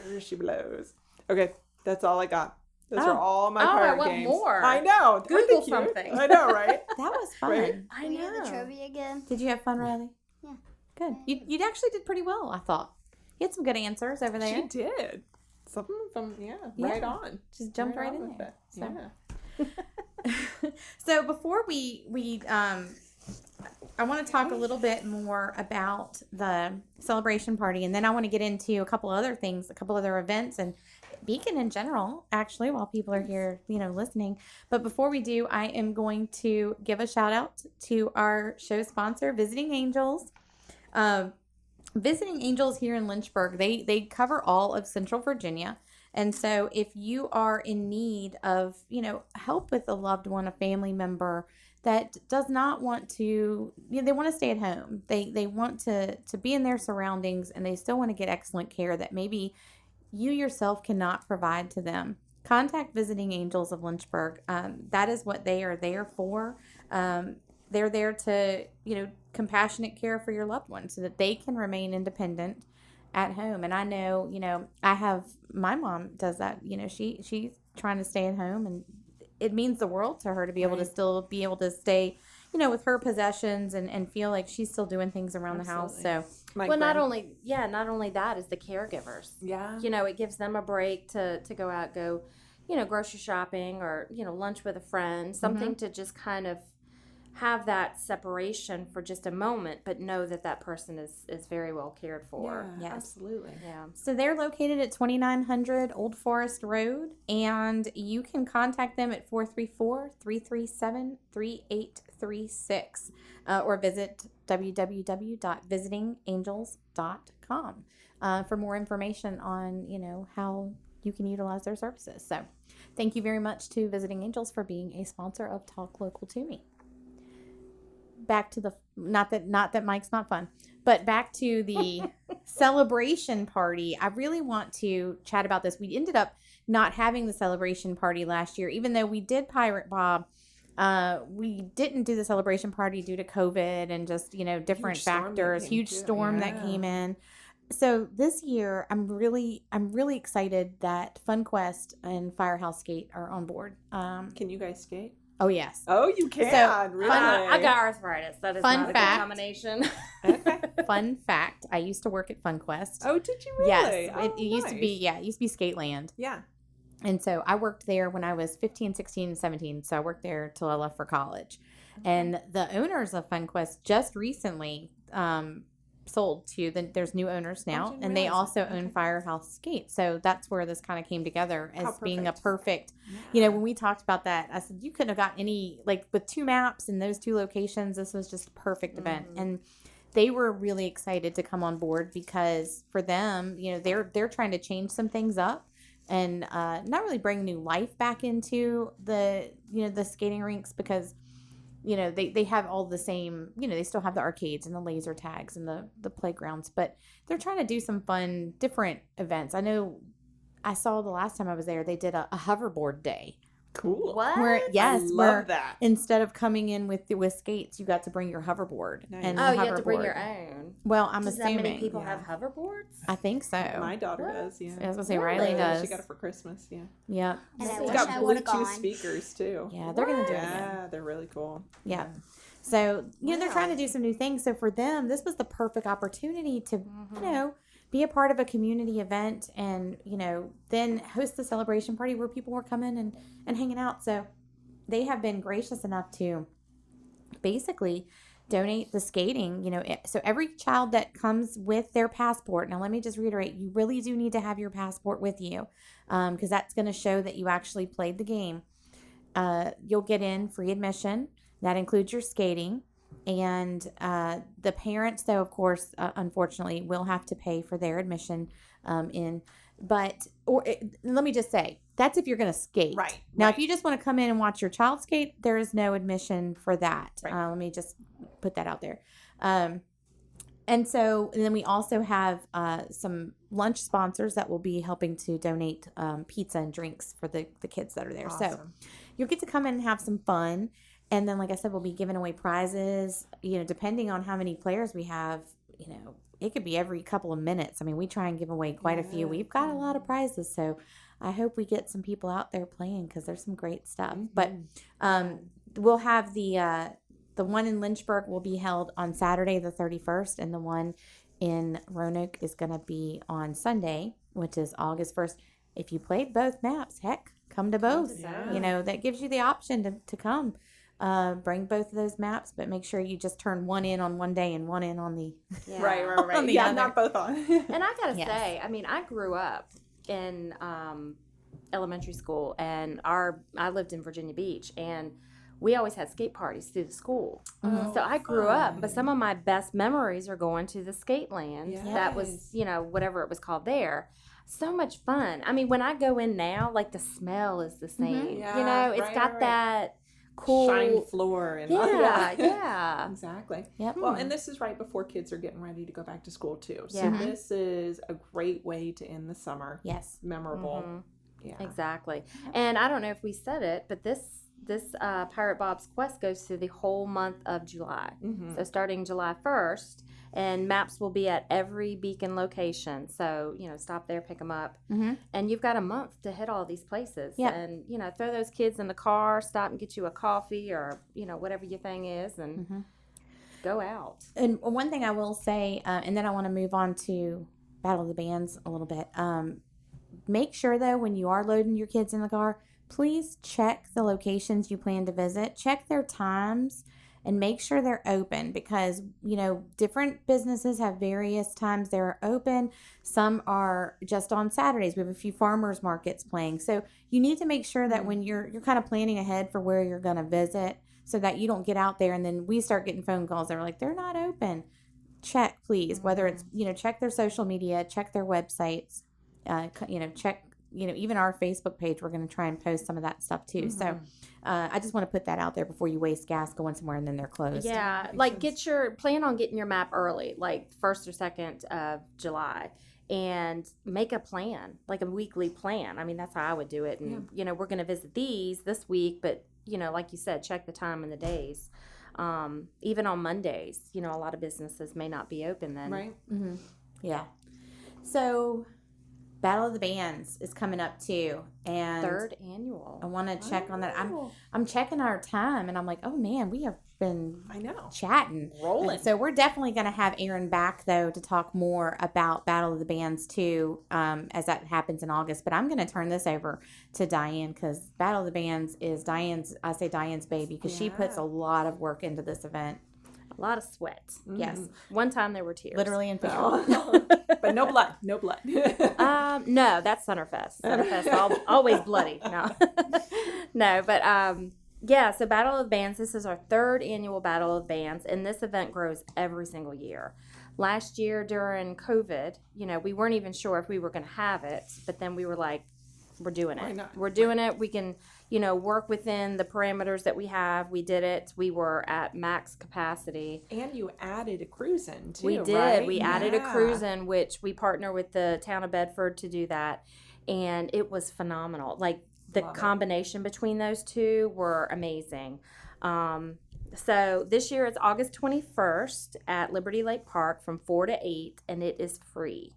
Thar She Blows. Okay, that's all I got. Those are all my Oh, I pirate want games. more. I know. Aren't they Google cute? something. I know, right? That was fun. Right? I We do know. the trivia again. Did you have fun, Riley? Yeah. Good. You actually did pretty well, I thought. You had some good answers over there. She did. Some of them, right Yeah. on. Just jumped right on in with there. it. So. Yeah. So before we I want to talk a little bit more about the celebration party, and then I want to get into a couple other things, a couple other events, and Beacon in general, actually, while people are here, listening. But before we do, I am going to give a shout out to our show sponsor, Visiting Angels. Visiting Angels here in Lynchburg, they cover all of Central Virginia. And so if you are in need of, help with a loved one, a family member that does not want to, they want to stay at home. They want to be in their surroundings, and they still want to get excellent care that maybe you yourself cannot provide to them. Contact Visiting Angels of Lynchburg. That is what they are there for. They're there to, compassionate care for your loved one so that they can remain independent at home. And I know, I have, my mom does that, she's trying to stay at home, and it means the world to her to be able to still be able to stay, with her possessions and feel like she's still doing things around the house. So, Not only that is the caregivers. Yeah. It gives them a break to go out, go, grocery shopping or, lunch with a friend, something to just kind of have that separation for just a moment, but know that that person is very well cared for. Yeah, Yes. absolutely. Yeah. So they're located at 2900 Old Forest Road, and you can contact them at 434-337-3836 or visit www.visitingangels.com for more information on, how you can utilize their services. So thank you very much to Visiting Angels for being a sponsor of Talk Local to Me. Back to the not that Mike's not fun, but back to the celebration party. I really want to chat about this. We ended up not having the celebration party last year, even though we did Pirate Bob. We didn't do the celebration party due to COVID and just different factors. Huge storm that came in. So this year, I'm really excited that FunQuest and Firehouse Skate are on board. Can you guys skate? Oh yes. Oh, you can. So, really? I got arthritis. That is Fun not a fact. good combination. Okay. Fun fact: I used to work at FunQuest. Oh, did you really? Yes, Oh, it used to be. nice. Yeah, it used to be Skateland. Yeah. And so I worked there when I was 15, 16, 17. So I worked there till I left for college. And the owners of FunQuest just recently sold to there's new owners now, didn't and they realize also that. own Okay. Firehouse Skate. So that's where this kind of came together as How being a perfect. perfect, when we talked about that, I said, you couldn't have got any, like with 2 maps and those 2 locations, this was just a perfect event. And they were really excited to come on board because for them, they're trying to change some things up and not really bring new life back into the skating rinks because they have all the same, they still have the arcades and the laser tags and the playgrounds, but they're trying to do some fun different events. I know I saw the last time I was there, they did a hoverboard day. Cool. What? Where I love where that. instead of coming in with skates, you got to bring your hoverboard. Nice. And Oh, the you have to bring hoverboard- your own. Well, I'm Does that assuming. many people Yeah. have hoverboards? I think so. My daughter What? does, yeah. I was gonna say Really? Riley Yeah, does. She got it for Christmas, yeah. Yep. And I It's wish got I would have Bluetooth gone. speakers too. Yeah, they're gonna do it again. Yeah, they're really cool. Yeah. So, they're Wow. trying to do some new things. So for them, this was the perfect opportunity to, be a part of a community event and, then host the celebration party where people were coming and hanging out. So they have been gracious enough to basically donate the skating, so every child that comes with their passport. Now, let me just reiterate, you really do need to have your passport with you because that's going to show that you actually played the game. You'll get in free admission. That includes your skating. And the parents, though, of course, unfortunately, will have to pay for their admission in. But let me just say, that's if you're going to skate. Right. Now, right. if you just want to come in and watch your child skate, there is no admission for that. Right. Let me just put that out there. And then we also have some lunch sponsors that will be helping to donate pizza and drinks for the kids that are there. So Awesome. you'll get to come in and have some fun. And then, like I said, we'll be giving away prizes, depending on how many players we have, it could be every couple of minutes. I mean, we try and give away quite a few. We've got a lot of prizes. So I hope we get some people out there playing because there's some great stuff. But we'll have the one in Lynchburg will be held on Saturday the 31st, and the one in Roanoke is going to be on Sunday, which is August 1st. If you played both maps, heck, come to both. Yeah. That gives you the option to come. Bring both of those maps, but make sure you just turn one in on one day and one in on the Yeah. Right. on the Yeah, other. not both on. And I gotta Yes. say, I mean, I grew up in elementary school, and I lived in Virginia Beach, and we always had skate parties through the school. Oh, So I grew up, but fun. some of my best memories are going to the skate land. Yes. That was, whatever it was called there. So much fun. I mean, when I go in now, like the smell is the same. Yeah, It's right, got right. that cool. Shine floor and Yeah. Exactly. Yep. Well, and this is right before kids are getting ready to go back to school too. So Yeah. this is a great way to end the summer. Yes. Memorable. Mhm. Yeah. Exactly. And I don't know if we said it, but this Pirate Bob's Quest goes through the whole month of July. Mm-hmm. So starting July 1st, and maps will be at every Beacon location. So, stop there, pick them up. Mm-hmm. And you've got a month to hit all these places. Yep. And, throw those kids in the car, stop and get you a coffee or, whatever your thing is, and go out. And one thing I will say, and then I want to move on to Battle of the Bands a little bit. Make sure, though, when you are loading your kids in the car, please check the locations you plan to visit. Check their times and make sure they're open because, different businesses have various times they're open. Some are just on Saturdays. We have a few farmers markets playing. So you need to make sure that when you're kind of planning ahead for where you're going to visit so that you don't get out there and then we start getting phone calls that are like, they're not open. Check, please, whether it's, check their social media, check their websites, check, even our Facebook page, we're going to try and post some of that stuff too. So I just want to put that out there before you waste gas going somewhere and then they're closed. Yeah, Makes like sense. plan on getting your map early, like 1st or 2nd of July, and make a plan, like a weekly plan. I mean, that's how I would do it. And, we're going to visit these this week, but, like you said, check the time and the days. Even on Mondays, a lot of businesses may not be open then. Right. Mm-hmm. Yeah. So Battle of the Bands is coming up too. And 3rd annual. I want to check on that. Oh, I'm checking our time and I'm like, oh man, we have been I know. chatting. Rolling. So we're definitely going to have Aaron back though to talk more about Battle of the Bands too, as that happens in August. But I'm going to turn this over to Diane because Battle of the Bands is Diane's baby because she puts a lot of work into this event. A lot of sweat. Yes, One time there were tears. literally and Oh. figuratively. But no blood. No blood. No, that's Summerfest. Summerfest, always bloody. No, no, but so Battle of the Bands. This is our 3rd annual Battle of the Bands, and this event grows every single year. Last year during COVID, we weren't even sure if we were going to have it, but then we were like, we're doing Why it. not? We're doing it. We can, work within the parameters that we have. We did it. We were at max capacity. And you added a cruising too. We did. Right? We added a Yeah. cruising, which we partner with the town of Bedford to do that, and it was phenomenal. Like the Love it. combination between those two were amazing. So this year it's August 21st at Liberty Lake Park from 4 to 8, and it is free.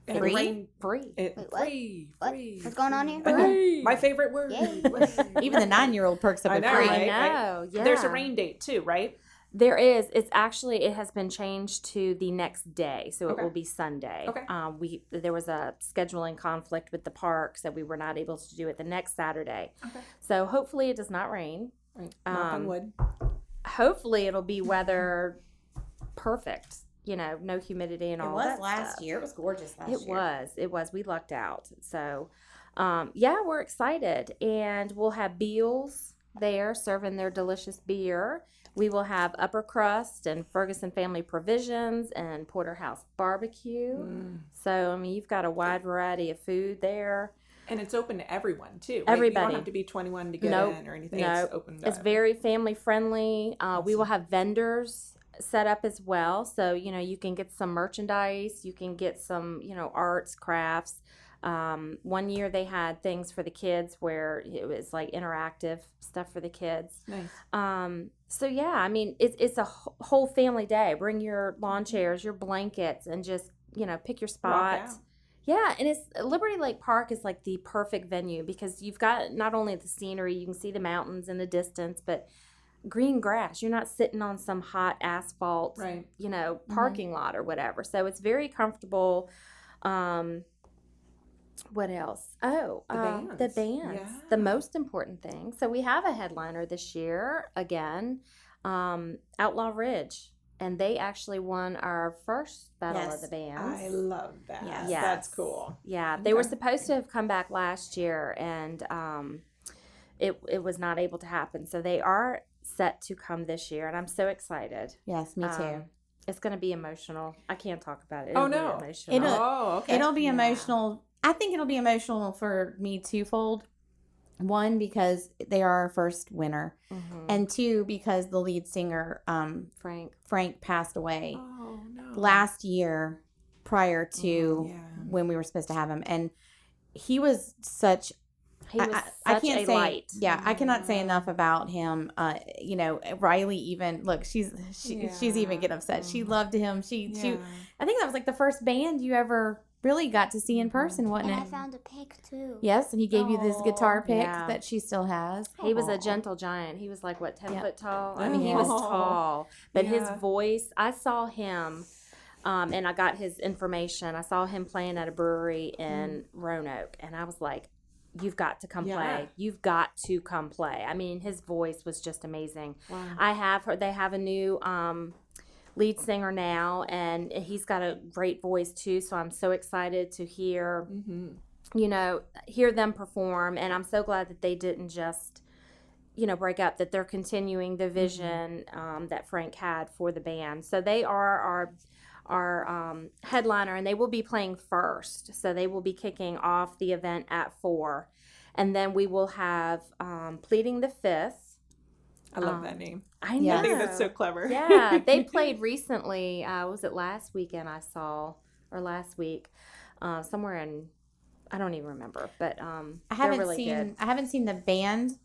And it Free? rained- Free. It, Wait, what? free. What? Free. What's going on here? Free. My favorite word. Yay. Even the 9-year-old perks up I at know, free. right? I know. Yeah. There's a rain date too, right? There is. It has been changed to the next day, so Okay. it will be Sunday. Okay. There was a scheduling conflict with the park, so we were not able to do it the next Saturday. Okay. So hopefully it does not rain. Right. Knock on wood. Hopefully it'll be weather perfect. No humidity and It all was that last stuff. year. It was gorgeous last year. It was. We lucked out. So, we're excited, and we'll have Beals there serving their delicious beer. We will have Upper Crust and Ferguson Family Provisions and Porterhouse Barbecue. So, I mean, you've got a wide variety of food there. And it's open to everyone, too. Right? Everybody. You don't have to be 21 to get Nope. in or anything. No, It's open to it's very family friendly. We will have vendors set up as well. So, you know, you can get some merchandise. You can get some, you know, arts, crafts. One year they had things for the kids where it was like interactive stuff for the kids. Nice. So yeah, I mean, it's a whole family day. Bring your lawn chairs, your blankets, and just, you know, pick your spot. out. Yeah, and it's Liberty Lake Park is like the perfect venue because you've got not only the scenery, you can see the mountains in the distance, but green grass. You're not sitting on some hot asphalt, Right. you know, parking lot or whatever. So it's very comfortable. What else? Oh, the bands. bands. Yeah. The most important thing. So we have a headliner this year again, Outlaw Ridge, and they actually won our first Battle of Yes. the Bands. I love that. Yes. That's cool. Yeah, they were Okay. supposed to have come back last year, and it was not able to happen. So they are set to come this year, and I'm so excited. Yes, me too. It's going to be emotional. I can't talk about it. Oh, It'll be no. emotional. It'll- Oh, okay. It'll be Yeah. emotional. I think it'll be emotional for me twofold. One, because they are our first winner, Mhm. and two, because the lead singer, Frank. passed away Oh, no. last year prior to Yeah. when we were supposed to have him. And he was such He was I such can't a say, light. Yeah, I cannot say enough about him. You know, Riley even look, she's even getting upset. She loved him. She Yeah. I think that was like the first band you ever really got to see in person, wasn't And I it? found a pic too. Yes, and he gave you this guitar pick Yeah. that she still has. He was a Aw. gentle giant. He was like, what, 10 Yep. foot tall? I mean, he was Aw. tall. But his Yeah. voice, I saw him, and I got his information. I saw him playing at a brewery in Roanoke, and I was like, you've got to come Yeah. play. You've got to come play. I mean, his voice was just amazing. Wow. I have heard they have a new lead singer now, and he's got a great voice too. So I'm so excited to hear, you know, hear them perform. And I'm so glad that they didn't just, you know, break up, that they're continuing the vision that Frank had for the band. So they are our headliner, and they will be playing first. So they will be kicking off the event at 4. And then we will have Pleading the Fifth. I love that name. I Yeah. know. I think that's so clever. Yeah, they played recently. Was it last weekend I saw, or last week? Somewhere in, I don't even remember. But I haven't they're really seen good. I haven't seen the band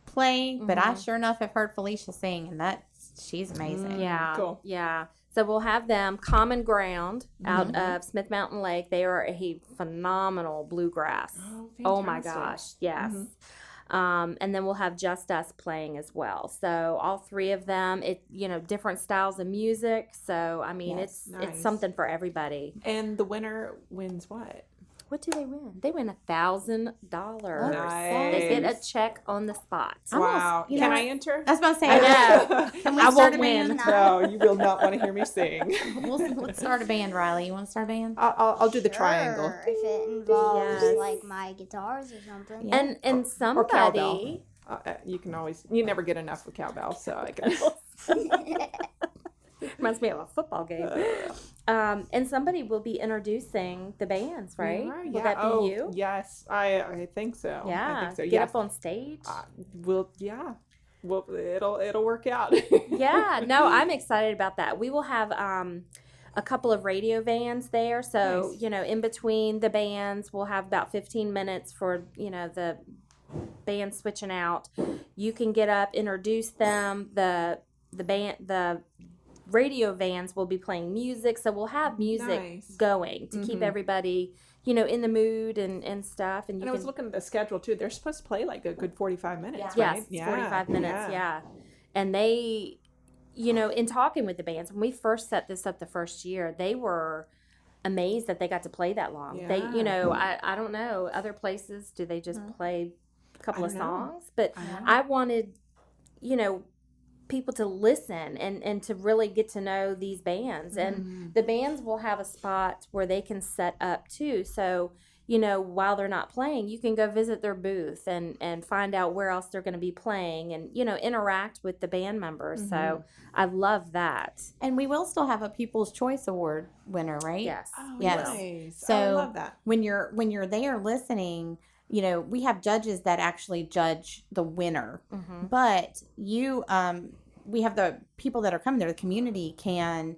play, but I sure enough have heard Felicia sing, and she's amazing. Yeah, Cool. yeah. So we'll have them. Common Ground out of Smith Mountain Lake. They are a phenomenal bluegrass. Oh my fantastic. gosh, yes. And then we'll have Just Us playing as well. So all three of them, different styles of music. So I mean, Yes, it's nice. something for everybody. And the winner wins what? What do they win? They win $1,000. Nice. They get a check on the spot. Wow. you Can know- I enter? I was about to say, I know. Can we I start won't a band? win. No, you will not want to hear me sing. Let's start a band, Riley. You want to start a band? I'll do the triangle. Sure, if it involves Yes. like my guitars or something. Yeah. And Or cowbell. somebody, You never get enough with cowbell, so I can. reminds me of a football game. And somebody will be introducing the bands, right? Yeah, Will that be you? Yes, I think so. Yeah. I think so. Get Yes. up on stage. Well, it'll work out. Yeah. No, I'm excited about that. We will have a couple of radio vans there. So, Nice. in between the bands, we'll have about 15 minutes for, the band switching out. You can get up, introduce them. The radio vans will be playing music. So we'll have music Nice. going to keep everybody, in the mood and stuff. And you And I can was looking at the schedule too. They're supposed to play like a good 45 minutes, Yes, right? it's 45 minutes, yeah. And they, in talking with the bands, when we first set this up the first year, they were amazed that they got to play that long. Yeah. They, I don't know, other places, do they just play a couple I of don't know. songs? But I know. I wanted, people to listen and to really get to know these bands. And the bands will have a spot where they can set up too. So, while they're not playing, you can go visit their booth and find out where else they're going to be playing and, interact with the band members. So I love that. And we will still have a People's Choice Award winner, right? Yes. Oh, Yes. nice. So I love that. when you're there listening, we have judges that actually judge the winner. Mm-hmm. But we have the people that are coming there, the community can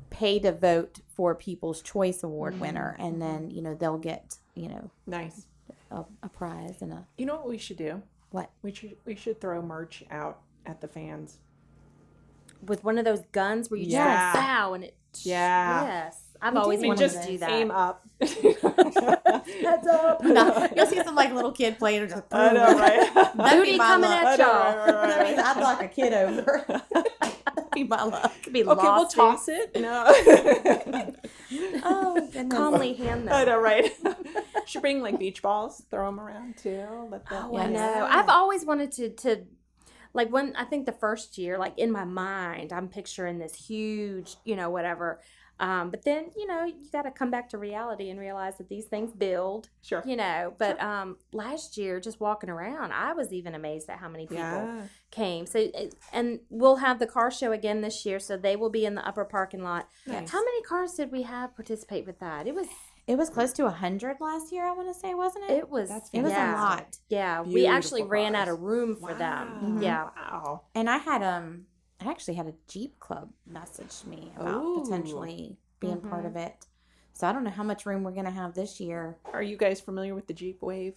pay to vote for People's Choice Award winner, and then they'll get Nice. a prize and a You know what we should do? what? We should throw merch out at the fans. With one of those guns where you Yeah. just bow and it. Yeah. Yes. I've always do wanted just to do that. aim up. Heads up. No, you'll see some little kid playing. Just, I know, right? That'd Booty be my coming luck. at I know, y'all. right. That means I'd knock a kid over. That'd be my luck. Could be Okay, we'll lawsuits. toss it. No. Oh, goodness. Calmly hand I them. know, right? Should bring like beach balls, throw them around too. Let them. Oh, I Yes. know. I've always wanted to like when I think the first year, like in my mind, I'm picturing this huge, whatever. But then, you got to come back to reality and realize that these things build, Sure. But last year, just walking around, I was even amazed at how many people Yeah. came. So, and we'll have the car show again this year. So they will be in the upper parking lot. Nice. How many cars did we have participate with that? It was close to 100 last year, I want to say, wasn't it? It was, That's It was yeah. a lot. Yeah. We actually Beautiful ran out cars. of room for them. Yeah. Wow. And I actually had a Jeep Club message me about Ooh. potentially being part of it. So I don't know how much room we're going to have this year. Are you guys familiar with the Jeep Wave?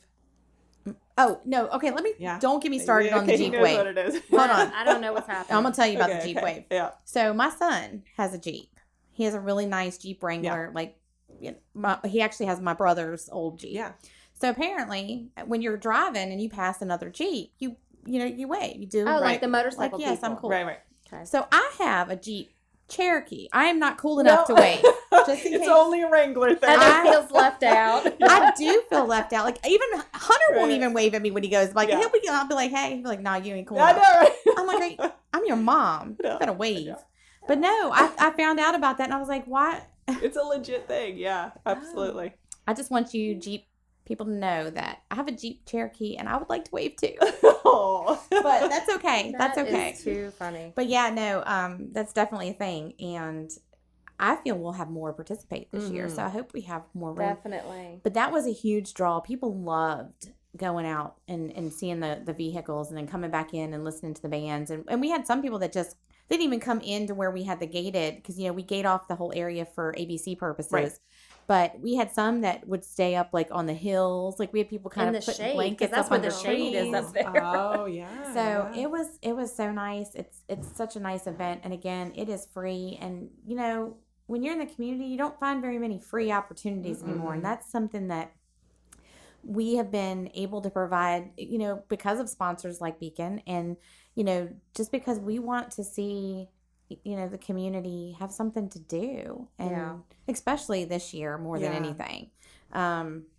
Oh, no. Okay, Yeah. don't get me started on the Okay, he Jeep knows Wave. what it is. Hold on. I don't know what's happening. I'm going to tell you about Okay, the Jeep okay. Wave. Yeah. So my son has a Jeep. He has a really nice Jeep Wrangler. He actually has my brother's old Jeep. Yeah. So apparently, when you're driving and you pass another Jeep, you wave. You do Oh, like right. the motorcycle yes, people. I'm cool. Right. So I have a Jeep Cherokee. I am not cool enough to wave. Just in It's case. only a Wrangler thing. Heather feels left out. I do feel left out. Like even Hunter won't Right. even wave at me when he goes. Like Yeah. I'll be like, hey, he'll be like, nah, you ain't cool I enough. know, right? I'm like, hey, I'm your mom. You Yeah. gotta wave. Yeah. But no, I found out about that and I was like, why? It's a legit thing. Yeah, absolutely. I just want you Jeep people to know that I have a Jeep Cherokee and I would like to wave too. Oh. But that's okay. That's That okay. is too funny. But yeah, no, that's definitely a thing. And I feel we'll have more participate this year. So I hope we have more room. Definitely. But that was a huge draw. People loved going out and seeing the vehicles and then coming back in and listening to the bands. And we had some people that just didn't even come into where we had the gated because, we gate off the whole area for ABC purposes. Right. But we had some that would stay up like on the hills. Like we had people kind In of the putting shade, blankets 'cause that's up where on the their shade is trees. up there. Oh, yeah. So yeah. it was so nice. It's such a nice event. And again, it is free. And, when you're in the community, you don't find very many free opportunities anymore. And that's something that we have been able to provide, because of sponsors like Beacon and, just because we want to see, the community have something to do. And Yeah. especially this year more than Yeah. anything.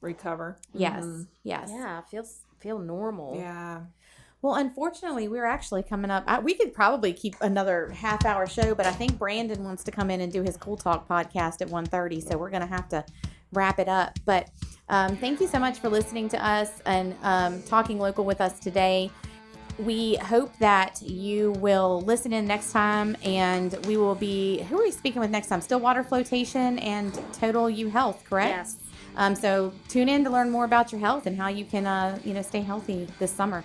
Recover. Yes. Mhm. Yes. Yeah, feel normal. Yeah. Well, unfortunately, we're actually coming up. We could probably keep another half-hour show, but I think Brandon wants to come in and do his Cool Talk podcast at 1:30, so we're going to have to wrap it up. But thank you so much for listening to us and talking local with us today. We hope that you will listen in next time, and we will be, who are we speaking with next time? Stillwater Flotation and Total U Health, correct? Yes. So tune in to learn more about your health and how you can, stay healthy this summer.